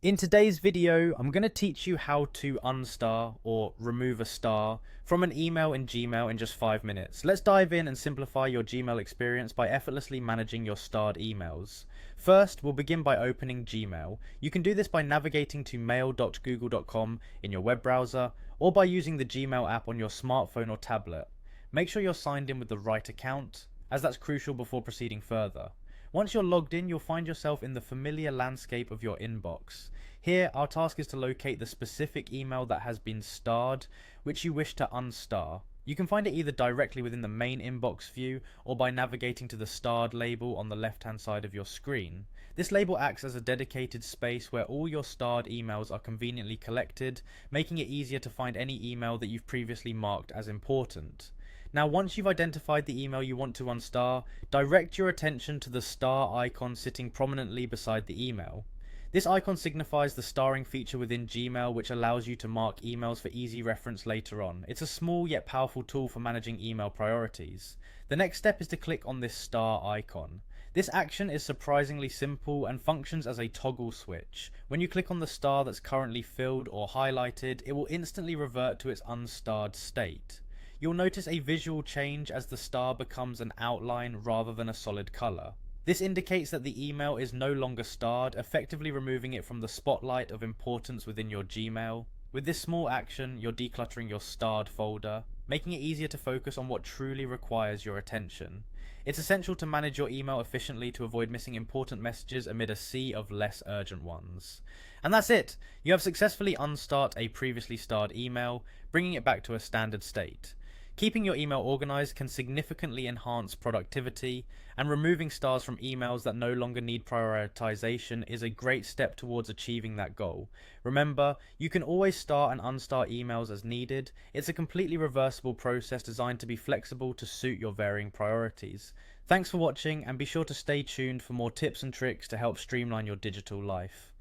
In today's video, I'm going to teach you how to unstar or remove a star from an email in Gmail in just 5 minutes. Let's dive in and simplify your Gmail experience by effortlessly managing your starred emails. First, we'll begin by opening Gmail. You can do this by navigating to mail.google.com in your web browser or by using the Gmail app on your smartphone or tablet. Make sure you're signed in with the right account, as that's crucial before proceeding further. Once you're logged in, you'll find yourself in the familiar landscape of your inbox. Here, our task is to locate the specific email that has been starred, which you wish to unstar. You can find it either directly within the main inbox view or by navigating to the starred label on the left-hand side of your screen. This label acts as a dedicated space where all your starred emails are conveniently collected, making it easier to find any email that you've previously marked as important. Now, once you've identified the email you want to unstar, direct your attention to the star icon sitting prominently beside the email. This icon signifies the starring feature within Gmail, which allows you to mark emails for easy reference later on. It's a small yet powerful tool for managing email priorities. The next step is to click on this star icon. This action is surprisingly simple and functions as a toggle switch. When you click on the star that's currently filled or highlighted, it will instantly revert to its unstarred state. You'll notice a visual change as the star becomes an outline rather than a solid color. This indicates that the email is no longer starred, effectively removing it from the spotlight of importance within your Gmail. With this small action, you're decluttering your starred folder, making it easier to focus on what truly requires your attention. It's essential to manage your email efficiently to avoid missing important messages amid a sea of less urgent ones. And that's it! You have successfully unstarred a previously starred email, bringing it back to a standard state. Keeping your email organized can significantly enhance productivity, and removing stars from emails that no longer need prioritization is a great step towards achieving that goal. Remember, you can always star and unstar emails as needed. It's a completely reversible process designed to be flexible to suit your varying priorities. Thanks for watching, and be sure to stay tuned for more tips and tricks to help streamline your digital life.